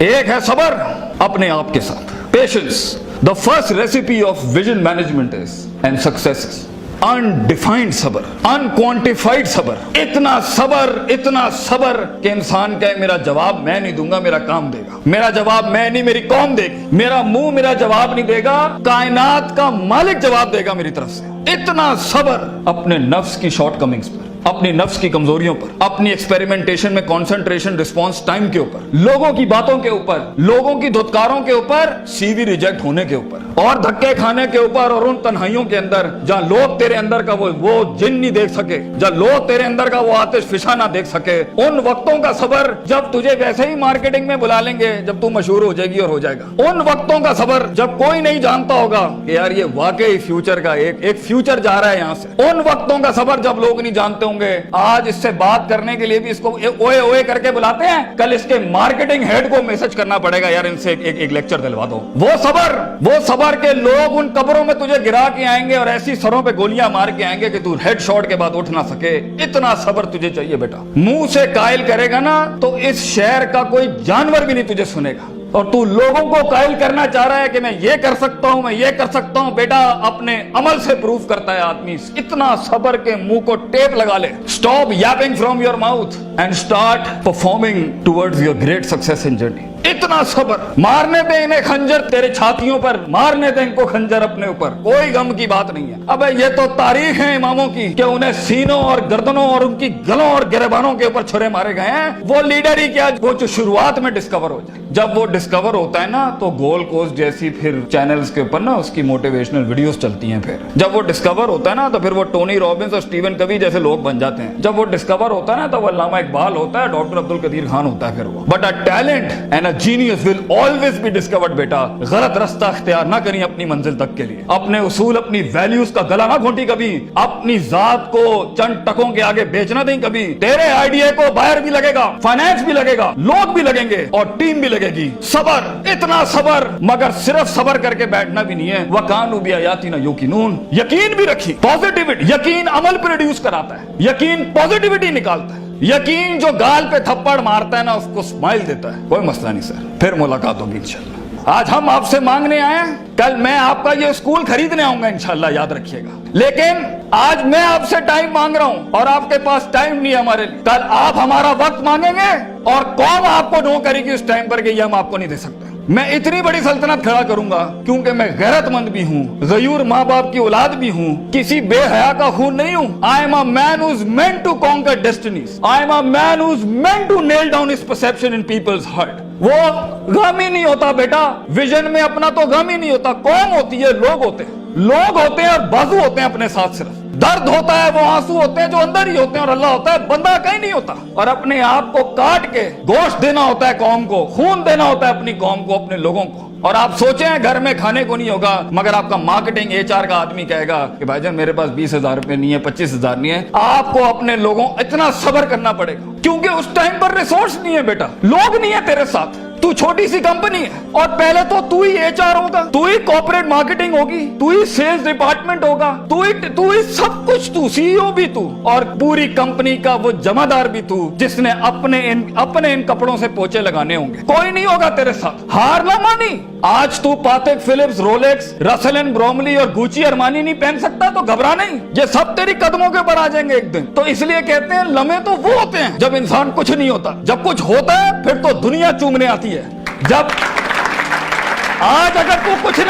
एक है सबर अपने आप के साथ, patience. The first recipe of vision management is and success is undefined सबर, अनक्वांटिफाइड सबर। इतना सबर कि इंसान कहे मेरा जवाब मैं नहीं दूंगा, मेरा काम देगा। मेरा जवाब मैं नहीं, मेरी कौम देगी। मेरा मुंह मेरा जवाब नहीं देगा, कायनात का मालिक जवाब देगा मेरी तरफ से। इतना सबर अपने नफ्स की शॉर्टकमिंग्स पर, अपनी नफ्स की कमजोरियों पर, अपनी एक्सपेरिमेंटेशन में कंसंट्रेशन रिस्पांस टाइम के ऊपर, लोगों की बातों के ऊपर, लोगों की धुतकारों के ऊपर, सीवी रिजेक्ट होने के ऊपर और धक्के खाने के ऊपर, और उन तन्हाइयों के अंदर जहां लोग तेरे अंदर का वो जिन नहीं देख सके, जहां लोग तेरे अंदर का वो आतिश फिशा ना देख सके, उन वक्तों का सबर जब तुझे वैसे ही मार्केटिंग में बुला लेंगे जब तू मशहूर हो जाएगी और हो जाएगा। उन वक्तों का सबर जब कोई नहीं जानता होगा कि यार ये वाकई फ्यूचर का एक फ्यूचर जा रहा है यहां से। उन वक्तों का सबर जब लोग नहीं जानते होंगे। आज इससे बात करने के लिए भी इसको ओए ओए करके बुलाते हैं, कल इसके मार्केटिंग हेड को मैसेज करना पड़ेगा यार इनसे एक लेक्चर दिलवा दो। वो सबर के लोग उन कब्रों में तुझे गिरा के आएंगे और ऐसी सरों पे गोलियां मार के आएंगे कि तू हेड शॉट के बाद उठ ना सके। इतना सबर तुझे चाहिए बेटा। मुंह से कायल करेगा ना तो इस शहर का कोई जानवर भी नहीं तुझे सुनेगा, और तू लोगों को कायल करना चाह रहा है कि मैं ये कर सकता हूं, मैं ये कर सकता हूं। बेटा अपने अमल से प्रूव करता है आदमी। इतना सबर के मुंह को टेप लगा ले। Stop Yaping from your mouth and start performing towards your great success in journey. इतना सबर। मारने दे इन्हें खंजर तेरे छातियों पर, मारने दे इनको खंजर अपने ऊपर, कोई गम की बात नहीं है। अबे ये तो तारीख है इमामों की कि उन्हें सीनों और गर्दनों और उनकी गलों और गिरबानों के ऊपर छुरे मारे गए हैं। वो लीडर ही क्या, वो जो शुरुआत में डिस्कवर हो जाए। जब वो डिस्कवर होता है ना तो गोल्ड कोस्ट जैसी फिर चैनल्स के ऊपर ना उसकी मोटिवेशनल वीडियोस चलती हैं। फिर जब वो डिस्कवर होता है ना तो फिर वो टोनी रॉबिन्स और स्टीवन कवी जैसे लोग बन जाते हैं। जब वो डिस्कवर होता है ना तो वो अल्लामा इकबाल होता है, डॉक्टर अब्दुल कदीर खान होता है। फिर वो but a talent and a genius will always be discovered. बेटा गलत रास्ता इख्तियार ना करिए अपनी मंजिल तक के लिए। अपने उसूल अपनी वैल्यूज का गला ना घोंटी कभी। अपनी जात को चंद टकों के आगे बेचना नहीं कभी। तेरे आइडिया को बायर भी लगेगा, फाइनेंस भी लगेगा, लोग भी लगेंगे और टीम भी लगेगी। सबर, इतना सबर। मगर सिर्फ सबर करके बैठना भी नहीं है। वकानु बिआयातिना युकिनून, यकीन भी रखी। पॉजिटिविटी, यकीन अमल प्रोड्यूस कराता है, यकीन पॉजिटिविटी निकालता है। यकीन जो गाल पे थप्पड़ मारता है ना उसको स्माइल देता है। कोई मसला नहीं सर, फिर मुलाकात होगी इंशाल्लाह। आज हम आपसे मांगने आए हैं, कल मैं आपका ये स्कूल खरीदने आऊंगा इंशाल्लाह, याद रखिएगा। लेकिन आज मैं आपसे टाइम मांग रहा हूं और आपके पास टाइम नहीं है हमारे लिए। कल आप हमारा वक्त मांगेंगे और कौन आपको नो करेगी उस टाइम पर कि ये हम आपको नहीं दे सकते। मैं इतनी बड़ी सल्तनत खड़ा करूंगा क्योंकि मैं गैरतमंद भी हूँ, गयूर माँ बाप की औलाद भी हूँ, किसी बेहया का खून नहीं हूँ। I am a man who is meant to conquer destinies. I am a man who is meant to nail down his perception in people's heart. वो गम ही नहीं होता बेटा, विजन में अपना तो गम ही नहीं होता। कौन होती है? लोग होते हैं। लोग होते हैं और बाजू होते हैं अपने साथ। सिर्फ दर्द होता है, वो आंसू होते हैं जो अंदर ही होते हैं, और अल्लाह होता है, बंदा कहीं नहीं होता। और अपने आप को काट के गोश्त देना होता है कौम को, खून देना होता है अपनी कौम को, अपने लोगों को। और आप सोचें घर में खाने को नहीं होगा मगर आपका मार्केटिंग HR का आदमी कहेगा कि भाईजान मेरे पास 20,000 रुपए नहीं है, 25,000 नहीं है। आपको अपने लोगों इतना सब्र करना पड़ेगा क्योंकि उस टाइम पर रिसोर्स नहीं है बेटा, लोग नहीं है तेरे साथ। तू छोटी सी कंपनी है और पहले तो तू ही HR होगा, तू ही कॉर्पोरेट मार्केटिंग होगी, तू ही सेल्स डिपार्टमेंट होगा, तू ही सब कुछ, तू CEO भी तू और पूरी कंपनी का वो जमादार भी तू, जिसने अपने इन कपड़ों से पोछे लगाने होंगे। कोई नहीं होगा तेरे साथ। हार ना मानी। आज तू पातेक Philips, Rolex, Russell and Bromley और गुची अरमानी नहीं पहन सकता तो घबरा नहीं, ये सब तेरी कदमों के ऊपर आ जाएंगे एक दिन। तो इसलिए कहते हैं लम्हे तो वो होते हैं जब इंसान कुछ नहीं होता। जब कुछ होता है फिर तो दुनिया चूमने आती है। जब आज अगर तू कुछ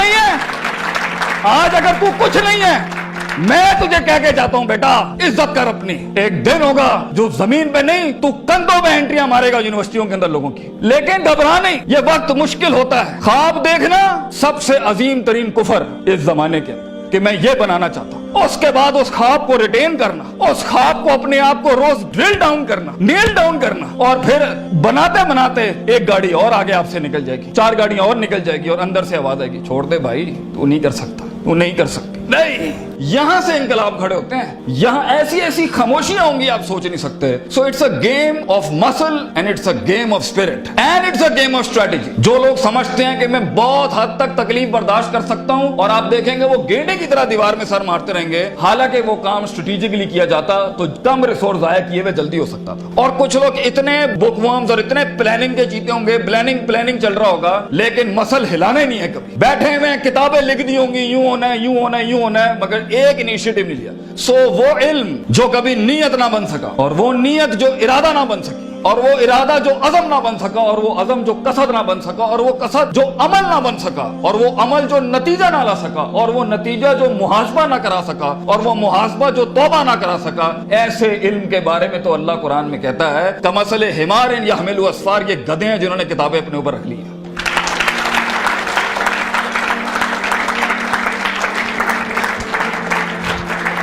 नहीं है, मैं तुझे कह के जाता हूं बेटा, इज्जत कर अपनी। एक दिन होगा जो जमीन पे नहीं, तू कंधों में एंट्रियां मारेगा यूनिवर्सिटियों के अंदर लोगों की। लेकिन घबरा नहीं, ये वक्त मुश्किल होता है। ख्वाब देखना सबसे अजीम तरीन कुफर इस जमाने के कि मैं ये बनाना चाहता हूं। उसके बाद उस ख्वाब को रिटेन करना, उस ख्वाब को अपने आप को रोज ड्रिल डाउन करना, नेल डाउन करना, और फिर बनाते बनाते एक गाड़ी और आगे आपसे निकल जाएगी, 4 गाड़ियां और निकल जाएगी और अंदर से आवाज आएगी, छोड़ दे भाई, तू नहीं कर सकता, तू नहीं कर सकती। نہیں, یہاں سے انقلاب کھڑے ہوتے ہیں. یہاں ایسی ایسی خاموشیاں ہوں گی آپ سوچ نہیں سکتے. So it's a game of muscle and it's a game of spirit and it's a game of strategy. جو لوگ سمجھتے ہیں کہ میں بہت حد تک تکلیف برداشت کر سکتا ہوں, اور آپ دیکھیں گے وہ گینڈے کی طرح دیوار میں سر مارتے رہیں گے, حالانکہ وہ کام اسٹریٹجیکلی کیا جاتا تو کم ریسورس ضائع کیے ہوئے جلدی ہو سکتا تھا. اور کچھ لوگ اتنے بک ورمز اور اتنے پلاننگ کے جیتے ہوں گے, پلاننگ چل رہا ہوگا, لیکن مسل ہلانا ہی نہیں ہے. کبھی بیٹھے ہوئے کتابیں لکھ دی ہوں گی, یوں ہونا ہے, یوں ہونا ہے, یوں ہونا ہے, مگر ایک انیشیٹو نہیں لیا. سو وہ علم جو کبھی نیت نہ بن سکا, اور وہ نیت جو ارادہ نہ بن سکی, اور وہ ارادہ جو عزم نہ بن سکا, اور وہ عزم جو قصد نہ بن سکا, اور وہ قصد جو عمل نہ بن سکا, اور وہ عمل جو نتیجہ نہ لا سکا, اور وہ نتیجہ جو محاسبہ نہ کرا سکا, اور وہ محاسبہ جو توبہ نہ کرا سکا, ایسے علم کے بارے میں تو اللہ قرآن میں کہتا ہے کمثل حمار یحمل اسفار, یہ گدھے ہیں جنہوں نے کتابیں اپنے اوپر رکھ لی ہیں.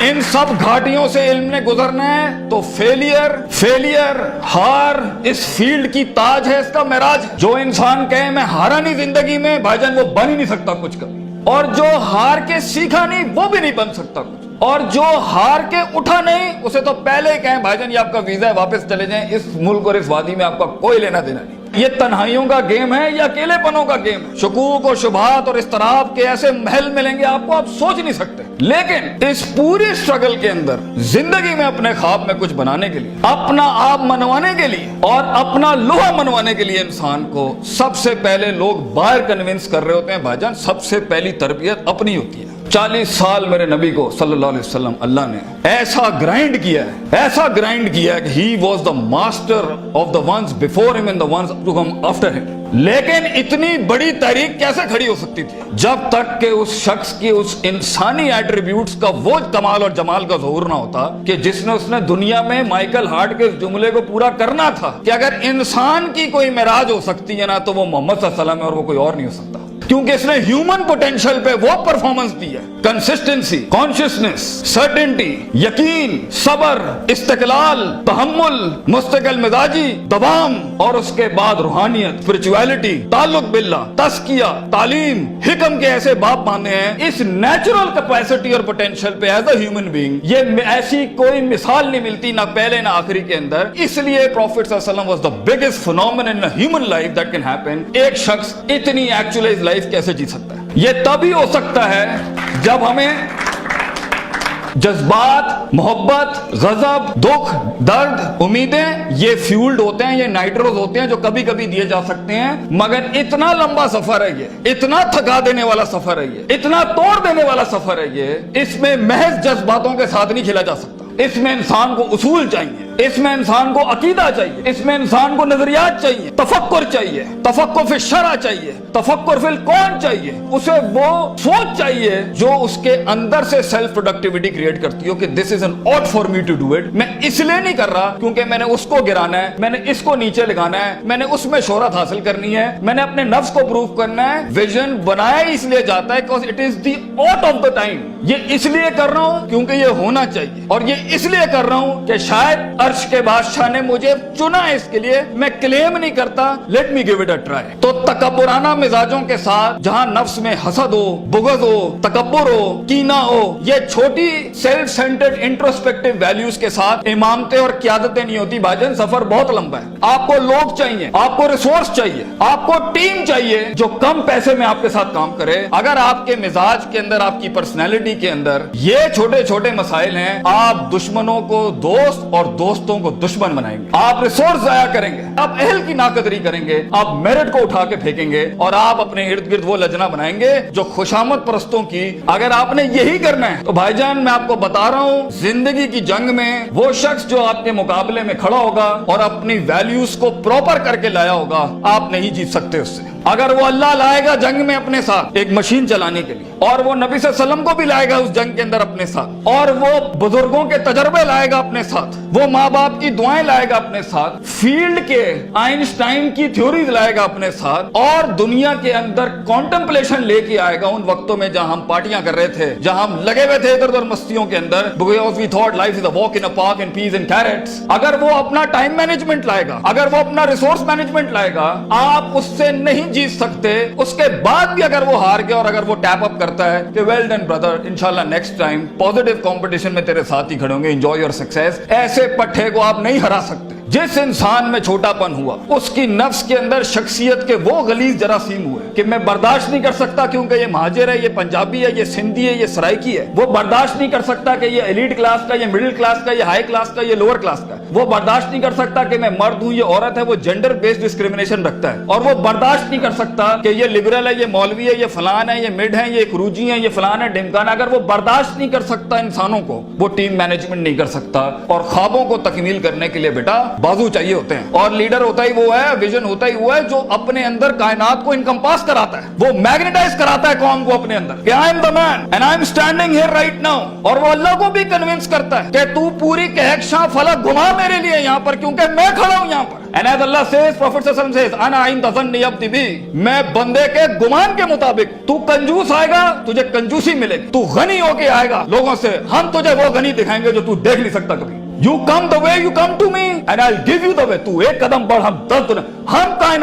ان سب گھاٹیوں سے علم نے گزرنا ہے تو فیلئر ہار اس فیلڈ کی تاج ہے, اس کا معراج. جو انسان کہے میں ہارا نہیں زندگی میں, بھائی جان وہ بن ہی نہیں سکتا کچھ کبھی. اور جو ہار کے سیکھا نہیں وہ بھی نہیں بن سکتا کچھ. اور جو ہار کے اٹھا نہیں اسے تو پہلے ہی کہیں بھائی جان یہ آپ کا ویزا ہے, واپس چلے جائیں, اس ملک اور اس وادی میں آپ کا کوئی لینا دینا نہیں. یہ تنہائیوں کا گیم ہے یا اکیلے پنوں کا گیم ہے. شکوک اور شبہات اور اضطراب کے ایسے محل ملیں گے آپ کو, آپ سوچ نہیں سکتے. لیکن اس پوری اسٹرگل کے اندر زندگی میں اپنے خواب میں کچھ بنانے کے لیے, اپنا آپ منوانے کے لیے, اور اپنا لوہا منوانے کے لیے انسان کو سب سے پہلے لوگ باہر کنونس کر رہے ہوتے ہیں. بھائی جان سب سے پہلی تربیت اپنی ہوتی ہے. 40 سال میرے نبی کو صلی اللہ علیہ وسلم اللہ نے ایسا گرائنڈ کیا ہے کہ he was the master of the ones before him and the ones to come after him. لیکن اتنی بڑی تحریک کیسے کھڑی ہو سکتی تھی جب تک کہ اس شخص کی اس انسانی ایٹریبیوٹس کا وہ کمال اور جمال کا ظہور نہ ہوتا کہ جس نے اس نے دنیا میں مائیکل ہارٹ کے اس جملے کو پورا کرنا تھا کہ اگر انسان کی کوئی معراج ہو سکتی ہے نا تو وہ محمد صلی اللہ علیہ وسلم ہے, اور وہ کوئی اور نہیں ہو سکتا. کیونکہ اس نے ہیومن پوٹینشل پہ وہ پرفارمنس دی ہے, کنسسٹنسی, کانشیسنس, سرٹنٹی, یقین, صبر, استقلال, تحمل, مستقل مزاجی, دوام, اور اس کے بعد روحانیت, اسپرچویلٹی, تعلق باللہ, تزکیہ, تعلیم, حکم کے ایسے باپ باندھے ہیں. اس نیچرل کیپیسٹی اور پوٹینشل پہ ایز اے ہیومن بینگ یہ ایسی کوئی مثال نہیں ملتی, نہ پہلے نہ آخری کے اندر. اس لیے پروفیٹ صلی اللہ علیہ وسلم was the biggest phenomenon in human life that can happen. ایک شخص اتنی ایکچوئلائز لائف کیسے جی سکتا ہے؟ یہ تبھی ہو سکتا ہے جب ہمیں جذبات, محبت, غضب, دکھ, درد, امیدیں یہ فیولڈ ہوتے ہیں, یہ نائٹروز ہوتے ہیں جو کبھی کبھی دیے جا سکتے ہیں. مگر اتنا لمبا سفر ہے یہ, اتنا تھکا دینے والا سفر ہے یہ, اتنا توڑ دینے والا سفر ہے یہ. اس میں محض جذباتوں کے ساتھ نہیں کھیلا جا سکتا. اس میں انسان کو اصول چاہیے, اس میں انسان کو عقیدہ چاہیے, اس میں انسان کو نظریات چاہیے, تفکر چاہیے, تفکر فی الشرع چاہیے, تفکر فی الکون چاہیے. اسے وہ سوچ چاہیے جو اس کے اندر سے سیلف پروڈکٹیوٹی کریٹ کرتی ہو کہ this is an ought for me to do it. میں اس لیے نہیں کر رہا کیونکہ میں نے اس کو گرانا ہے, میں نے اس کو نیچے لگانا ہے, میں نے اس میں شہرت حاصل کرنی ہے, میں نے اپنے نفس کو پروف کرنا ہے. ویژن بنایا اس لیے جاتا ہے because it is the ought of the time. یہ اس لیے کر رہا ہوں کیونکہ یہ ہونا چاہیے, اور یہ اس لیے کر رہا ہوں کہ شاید عرش کے بادشاہ نے مجھے چنا ہے اس کے لیے. میں کلیم نہیں کرتا, let me give it a try. تو تکبرانہ مزاجوں کے ساتھ جہاں نفس میں حسد ہو, بغض ہو, تکبر ہو, کینہ ہو, یہ چھوٹی سیلف سینٹرڈ انٹروسپیکٹیو ویلیوز کے ساتھ امامتیں اور قیادتیں نہیں ہوتی. بھاجن سفر بہت لمبا ہے. آپ کو لوگ چاہیے, آپ کو ریسورس چاہیے, آپ کو ٹیم چاہیے جو کم پیسے میں آپ کے ساتھ کام کرے. اگر آپ کے مزاج کے اندر, آپ کی پرسنالٹی کے اندر یہ چھوٹے چھوٹے مسائل ہیں, آپ دشمنوں کو دوست اور دوستوں کو دشمن بنائیں گے. آپ ریسورس ضائع کریں گے, آپ اہل کی ناقدری کریں گے, آپ میرٹ کو اٹھا کے پھینکیں گے, اور آپ اپنے ارد گرد وہ لجنا بنائیں گے جو خوشامد پرستوں کی. اگر آپ نے یہی کرنا ہے تو بھائی جان میں آپ کو بتا رہا ہوں, زندگی کی جنگ میں وہ شخص جو آپ کے مقابلے میں کھڑا ہوگا اور اپنی ویلیوز کو پراپر کر کے لایا ہوگا, آپ نہیں جیت سکتے اس سے. اگر وہ اللہ لائے گا جنگ میں اپنے ساتھ ایک مشین چلانے کے لیے, اور وہ نبی صلی اللہ علیہ وسلم کو بھی لائے گا اس جنگ کے اندر اپنے ساتھ, اور وہ بزرگوں کے تجربے لائے گا اپنے ساتھ, وہ ماں باپ کی دعائیں لائے گا اپنے ساتھ, فیلڈ کے آئنسٹائن کی تھیوریز لائے گا اپنے ساتھ, اور دنیا کے اندر کانٹمپلیشن لے کے آئے گا. ان وقتوں میں جہاں ہم پارٹیاں کر رہے تھے, جہاں ہم لگے ہوئے تھے ادھر ادھر مستیوں کے اندر, because we thought life is a walk in a park and peas and carrots. اگر وہ اپنا ٹائم مینجمنٹ لائے گا, اگر وہ اپنا ریسورس مینجمنٹ لائے گا, آپ اس سے نہیں جیت سکتے. اس کے بعد بھی اگر وہ ہار گیا اور اگر وہ ٹیپ اپ करता है कि वेल डन ब्रदर, इंशाल्लाह नेक्स्ट टाइम पॉजिटिव कंपटीशन में तेरे साथ ही खड़े होंगे, एंजॉय योर सक्सेस। ऐसे पट्टे को आप नहीं हरा सकते। जिस इंसान में छोटापन हुआ उसकी नफ्स के अंदर शख्सियत के वो गलीज जरासीम हुए कि मैं बर्दाश्त नहीं कर सकता क्योंकि ये महाजिर है, ये पंजाबी है, ये सिंधी है, ये सराइकी है। वो बर्दाश्त नहीं कर सकता कि ये एलीट क्लास का, ये मिडिल क्लास का, ये हाई क्लास का, ये लोअर क्लास का। वो बर्दाश्त नहीं कर सकता कि मैं मर्द हूं, ये औरत है। वो जेंडर बेस्ड डिस्क्रिमिनेशन रखता है। और वो बर्दाश्त नहीं कर सकता कि ये लिबरल है, ये मौलवी है, ये फलान है, ये मिड है, ये क्रूजी है, ये फलान है, ढिमकाना। अगर वो बर्दाश्त नहीं कर सकता इंसानों को, वो टीम मैनेजमेंट नहीं कर सकता। और ख्वाबों को तकमील करने के लिए बेटा बाजू चाहिए होते हैं। और लीडर होता ही वो है, विजन होता ही वो है जो अपने अंदर कायनात को इनकम्पास कराता है, वो मैग्नेटाइज कराता है कौम को अपने अंदर कि I am the man and I am standing here right now. और वो अल्लाह को भी कन्विंस करता है कि तू पूरी कहकशां फलक घुमा मेरे लिए यहाँ पर, क्योंकि मैं खड़ा हूं यहाँ पर। And as Allah says, Prophet Sallallahu Alaihi Wasallam says, "Ana inda zanni abdi bi." मैं बंदे के गुमान के मुताबिक। तू कंजूस आएगा तुझे कंजूसी मिलेगी, तू गनी होके आएगा लोगों से, हम तुझे वो गनी दिखाएंगे जो तू देख नहीं सकता कभी। You come the way you come to me and I'll give you the way. तू एक कदम बढ़, हम 10 दुनिया।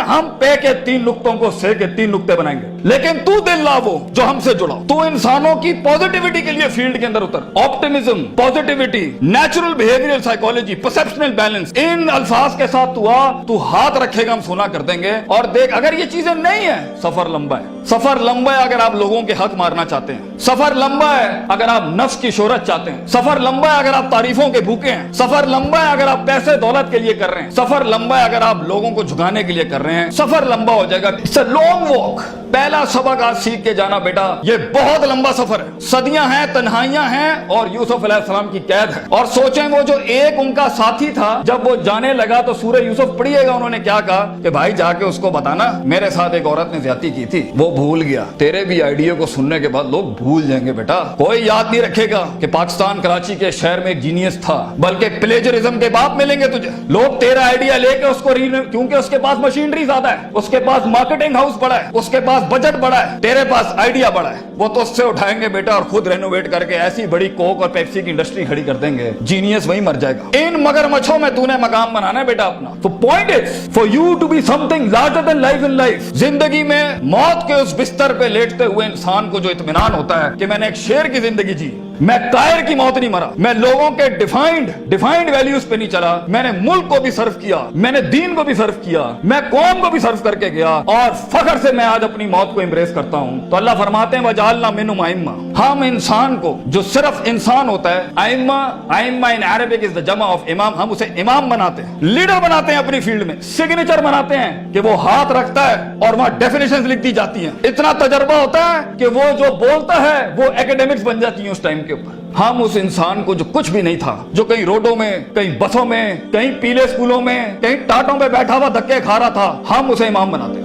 हम पे के 3 नुक्तों को से के 3 नुक्ते बनाएंगे, लेकिन तू दिल ला वो जो हमसे जुड़ा। तू इंसानों की पॉजिटिविटी के लिए फील्ड के अंदर उतर। Optimism, positivity, natural behavioural psychology, perceptional balance, इन अल्फाज के साथ तू आ, तू हाथ रखेगा हम सुना कर देंगे। और देख, अगर ये चीजें नहीं है, सफर लंबा है। सफर लंबा है अगर आप लोगों के हक मारना चाहते हैं। सफर लंबा है अगर आप नफ्स की शोहरत चाहते हैं। सफर लंबा है अगर आप तारीफों के भूखे हैं। सफर लंबा है अगर आप पैसे दौलत के लिए कर रहे हैं। सफर लंबा है अगर आप लोगों को झुकाने के लिए कर रहे हैं। सफर लंबा हो जाएगा। It's a long walk. पहला सबक आज सीख के जाना बेटा, ये बहुत लंबा सफर है। सदियां हैं, तन्हाइयां हैं और यूसुफ अलैहिस्सलाम की कैद है। और सोचें वो जो एक उनका साथी था, जब वो जाने लगा तो सूरह यूसुफ पढ़िएगा उन्होंने क्या कहा कि भाई जाके उसको बताना मेरे साथ एक औरत ने ज्यादती की थी, वो भूल गया। तेरे भी आइडिया को सुनने के बाद लोग भूल जाएंगे बेटा। कोई याद नहीं रखेगा कि पाकिस्तान कराची के शहर में एक जीनियस था, बल्कि प्लेजरिज्म के बाप मिलेंगे तुझे। लोग तेरा आइडिया लेके उसको क्योंकि उसके पास मशीनरी ज्यादा है, उसके पास मार्केटिंग हाउस बड़ा है, उसके पास बजट बड़ा है, तेरे पास आइडिया बड़ा है, वो तो उससे उठाएंगे बेटा और खुद रेनोवेट करके ऐसी बड़ी कोक और पेप्सी की इंडस्ट्री खड़ी कर देंगे। जीनियस वहीं मर जाएगा। इन मगरमच्छों में तूने मकाम बनाना है बेटा अपना। तो point is for you to be something larger than life in life. जिंदगी में मौत के उस बिस्तर पे लेटते हुए इंसान को जो इत्मीनान होता है कि मैंने एक शेर की जिंदगी जी, मैं कायर की मौत नहीं मरा, मैं लोगों के डिफाइंड वैल्यूज पे नहीं चला, मैंने मुल्क को भी सर्व किया, मैंने दीन को भी सर्व किया, मैं कौम को भी सर्व करके गया और फख्र से मैं आज अपनी मौत को एम्ब्रेस करता हूं। तो अल्लाह फरमाते हैं वजालना मिनहुम आइम्मा। हम इंसान को जो सिर्फ इंसान होता है, आइम्मा इन अरबिक इज द जमा ऑफ इमाम, हम उसे इमाम बनाते हैं, लीडर बनाते हैं अपनी फील्ड में, सिग्नेचर बनाते हैं कि वो हाथ रखता है और वहां डेफिनेशंस लिख दी जाती हैं। इतना तजर्बा होता है कि वो जो बोलता है वो एकेडमिक्स बन जाती है उस टाइम के ऊपर। हम उस इंसान को जो कुछ भी नहीं था, जो कहीं रोडों में, कहीं बसों में, कहीं पीले स्कूलों में, कहीं टाटों में बैठा हुआ धक्के खा रहा था, हम उसे इमाम बनाते हैं।